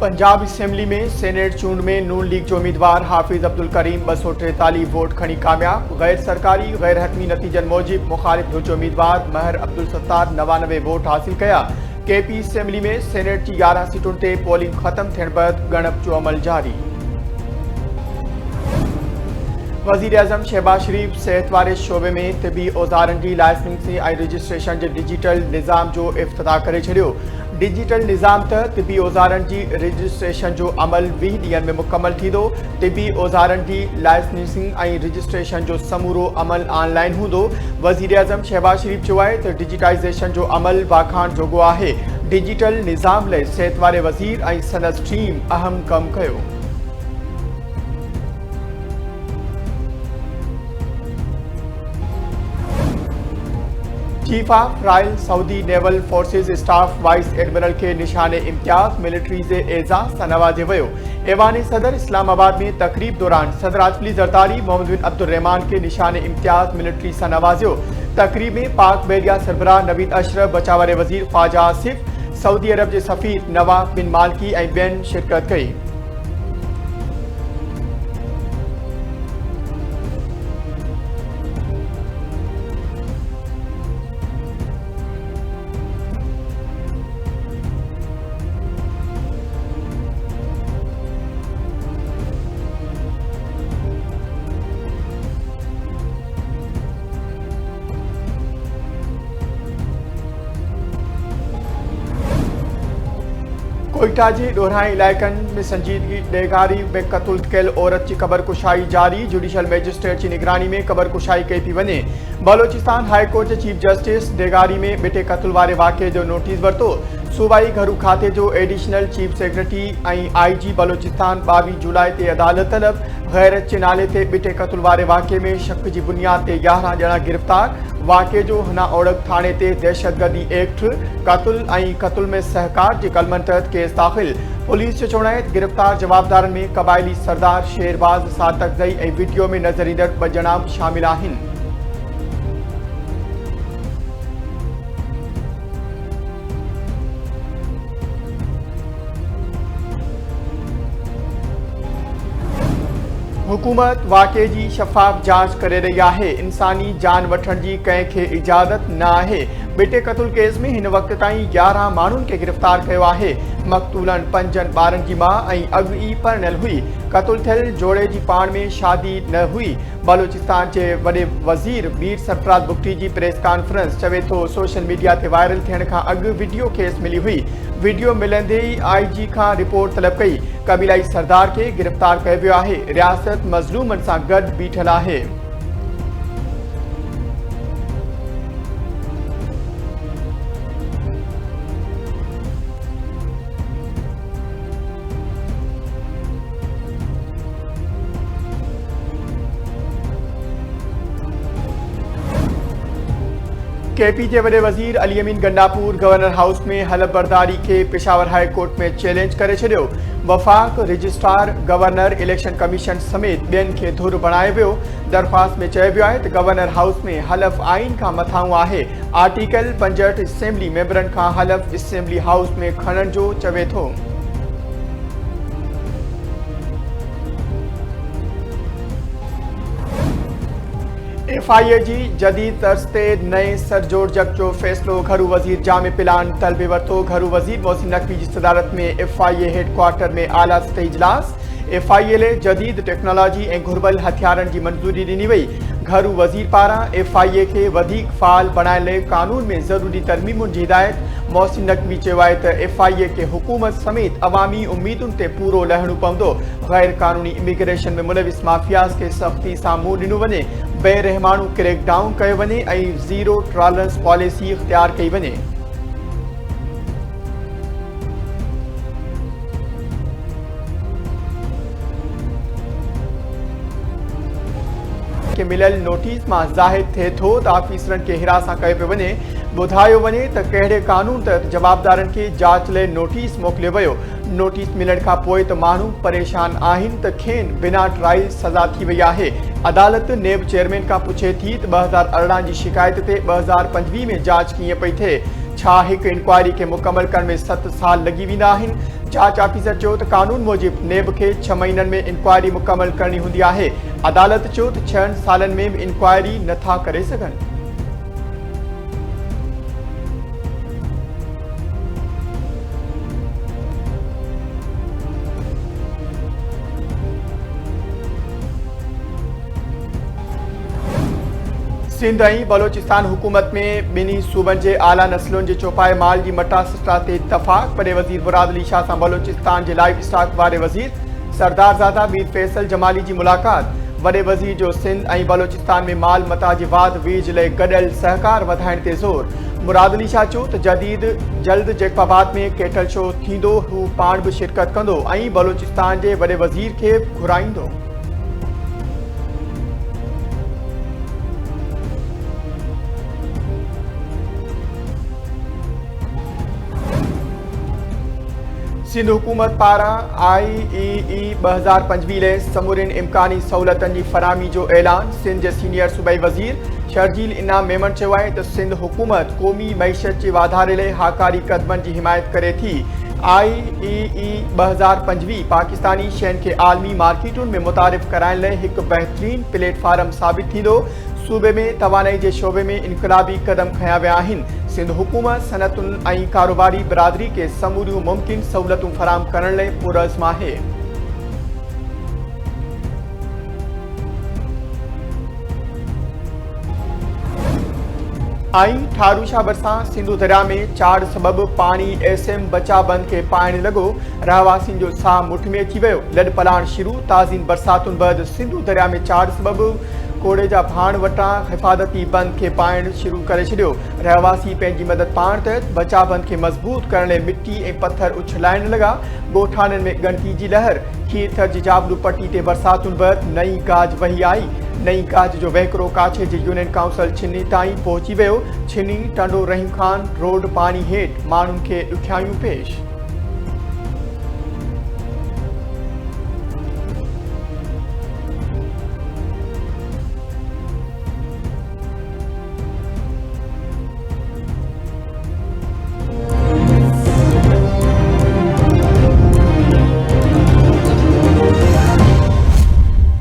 Punjab assembly में senate चूंड में नून लीग जो उम्मीदवार हाफिज अब्दुल करीम 243 वोट खणी कामयाब। गैर सरकारी गैर हतमी नतीजन मूजिब मुखालिफ जो उम्मीदवार महर अब्दुल सत्तार 99 वोट हासिल कया। केपी असेंबली में सेनेट की 11 सीटुन ते पोलिंग खत्म थियण बैदि गणप जो अमल जारी। वज़ीर आज़म शहबाज शरीफ सेहत वारे शोबे में तिबी औज़ारनि की लाइसेंसिंग और रजिस्ट्रेशन के डिजिटल निज़ाम जो इफ्तिताह करे छड़ियो। डिजिटल निज़ाम तहत तिबी औज़ारनि की रजिस्ट्रेशन जो अमल 20 ॾींहनि में मुकम्मल थींदो। तिबी औज़ारनि की लाइसेंसिंग और रजिस्ट्रेशन जो समूरो अमल ऑनलाइन हूंदो। वज़ीर आज़म शहबाज शरीफ चयो आहे त डिजिटाइज़ेशन जो अमल वाखाण जोगो आहे। डिजिटल निज़ाम लाइ सेहत वारे वज़ीर और संदसि टीम अहम कम कयो। Chief of royal Saudi naval forces staff vice admiral के निशान इम्तियाज मिलिट्री से एजाज से नवाजे वो। ऐवान सदर इस्लामाबाद में तकरीब दौरान सदर आजफली जरदारी मोहम्मद बिन अब्दुर्रहमान के निशान इम्तियाज मिलिट्री से नवाजो। तकरीब में पाक बहरिया सरबराह नवीद अशरफ बचावारे वजीर ख्वाजा आसिफ सऊदी अरब के सफ़ीर नवाफ बिन मालकी और बेन शिरकत कई। कोयटा के डोरहाई इलाकन में संजीदगी डेगारी में कतल कल औरत की कबर कुशाई जारी। जुडिशल मजिस्ट्रेट की निगरानी में कबर कुशाई कई पी वने। बलोचिस्तान हाई कोर्ट के चीफ जस्टिस डेगारी में बिटे कतल वारे वाक़े जो नोटिस वरतो। सूबाई घरू खाते जो एडिशनल चीफ सेक्रेटरी और IG बलोचिस्तान 22 जुलाई ते अदालत तलब। गैरत के नाले ते बिटे कतल वारे वाक़े में शक की बुनियाद ते 11 ॼणा गिरफ्तार। वाक़े जो हना ओड़क थाने ते दहशतगर्दी एक्ट कतल और कतल में सहकार के कलमन तहत केस दाखिल। पुलिस जो चवण है गिरफ्तार जवाबदारन में कबायली सरदार शेरबाज सातकजई और वीडियो में नजर ईंदड़ 2 ॼणा शामिल आहिनि। हुकूमत वाक़े की शफ़ाफ़ जांच करे रही है। इंसानी जान वठण की कंहिंखे इजाज़त न है। बिटे कतल केस में इन वक्त ताईं 11 मानून के गिरफ्तार किया है। मक़तूलन 5 ॿारनि की मां और अग ई परिणल हुई। कतल थियल जोड़े की पाण में शादी न हुई। बलोचिस्तान के वडे वजीर मीर सरफराज बुगटी की प्रेस कॉन्फ्रेंस चवे तो सोशल मीडिया ते वायरल थियण खां अग वीडियो केस मिली हुई। वीडियो मिलंदे ही IG का रिपोर्ट तलब कई। कबीलाई सरदार के गिरफ्तार किया वियो आहे। रियासत मज़लूमन सां गॾु बीठल आहे। KP के वडे वजीर अली अमीन गंडापुर गवर्नर हाउस में हलफ बर्दारी के पेशावर हाई कोर्ट में चैलेंज करे छड़ियो। वफाक रजिस्ट्रार गवर्नर इलेक्शन कमीशन समेत बेन के धुर बनाए वियो। दरख्वास्त में चयो वियो आहे त गवर्नर हाउस में हलफ आइन का मथाऊं आहे। आर्टिकल 65 असेंबली मेंबरन का हलफ असेंबली हाउस में खणण जो चवे थो। FIA जी जदीद तर्ज ते नए सरजोड़ जग जो फैसलो घरू वजीर जामे प्लान तलबे वरतो। घरू वजीर मोहसिन नकवी की सदारत में FIA हेडक्वार्टर में आला सतही इजलास। FIA ले जदीद टेक्नोलॉजी और घुरबल हथियारन की मंजूरी ॾिनी वई। घरू वजीर पारा FIA के वधीक फाल बनाइण लाइ कानून में ज़रूरी तरमीमुन की हिदायत। मोहसिन नकवी चयो आहे त FIA के हुकूमत समेत अवामी उम्मीदुन ते पूरो लहणो पवंदो। गैर कानूनी इमिग्रेशन में मुलविस माफियाज के सख्ती सां मुंहुं ॾिनो वञे। बेरहमानू क्रैकडाउन कयो वञे और ज़ीरो टॉलरेंस पॉलिसी इख्तियार कई वञे। के मिलल नोटिस में ज़ाहिर थे थो त ऑफिसरन के हिरासा कयो पियो वञे। ॿुधायो वञे त कहिड़े कानून तहत जवाबदारन के जांच लाइ नोटिस मोकिलियो वियो। नोटिस मिलण खां पोइ त माण्हू परेशान आहिनि त खेनि बिना ट्रायल सज़ा थी वई आहे। अदालत नेब चेयरमैन का पुछे थी त 2018 की शिकायत ते 2025 में जांच कीअं पई थिए। छा हिक इंक्वायरी के मुकम्मल करण में 7 साल लगी वेंदा आहिनि। जांच ऑफिसर चयो त कानून मूजिब नेब के 6 महीननि में इंक्वायरी मुकम्मल करणी हूंदी आहे। अदालत चयो त 6 सालनि में भी इंक्वायरी नथा करे सघनि। सिंध ऐं बलोचिस्तान हुकूमत में ॿिन्ही सूबनि जे आला नस्लुनि जे चौपाए माल जी मटा सटा ते इतफ़ाक़। वॾे वज़ीर मुराद अली शाह सां बलोचिस्तान जे लाइव स्टॉक वारे वज़ीर सरदारज़ादा मीर फैसल जमाली जी मुलाक़ात। वॾे वज़ीर जो सिंध ऐं बलोचिस्तान में माल मता जे वाद वीज लाइ गॾियल सहकार वधाइण ते ज़ोर। मुराद अली शाह चयो त जल्द जैकबाबाद में कैटल शो थींदो। हू पाण बि शिरकत कंदो ऐं बलोचिस्तान जे वॾे वज़ीर खे घुराईंदो। सिंध हुकूमत पारां IEE 2025 लाइ समूरिन इम्कानी सहूलतनि जी फराहमी जो ऐलान। सिंध जे सीनियर सूबाई वज़ीर शर्जील इनाम मेमन चयो आहे त सिंध हुकूमत क़ौमी मईशत जे वाधारे लाइ हाकारी क़दमनि जी हिमायत करे थी। IEE 2025 पाकिस्तानी शयुनि खे आलमी मार्केटुनि में मुतारिफ़ कराइण लाइ हिकु बहितरीन प्लेटफॉर्म साबित थींदो। सूबे में तवानाई जे शोबे में इनक़लाबी क़दम खया विया आहिनि। सिंध हुकूमत सनतुनि ऐं कारोबारी बिरादरी के समूरियूं मुमकिन सहूलतूं फराहम करण लाइ पुरज़्म आहे। ठारूशा बरसां सिंधु दरिया में चाड़ सबब पानी SM बचा बंद के पाइण लॻो। रहवासियुनि जो साह मुठ में अची वियो। लॾ पलाण शुरू। ताज़ीन बरसातुनि बैदि सिंधु दरिया में चाड़ सबब कोड़े जा भाण वटां हिफ़ाज़ती बंद के पाइण शुरू करे छॾियो। रहवासी पंहिंजी मदद पाण तहत बचा बंद के मज़बूत करण लाइ मिट्टी ऐं पत्थर उछलाइण लॻा। ॻोठाणनि में ॻणती जी लहर। खीरथर जी जाबलू पट्टी ते बरसातुनि बैदि नई गाज वही आई। नई गाज जो वहिकिरो काछे जी यूनियन काउंसिल छिन्नी ताईं पहुची वियो। छिन्नी टंडो रहीम खान रोड पानी हेठि माण्हुनि खे ॾुखियाइयूं पेश।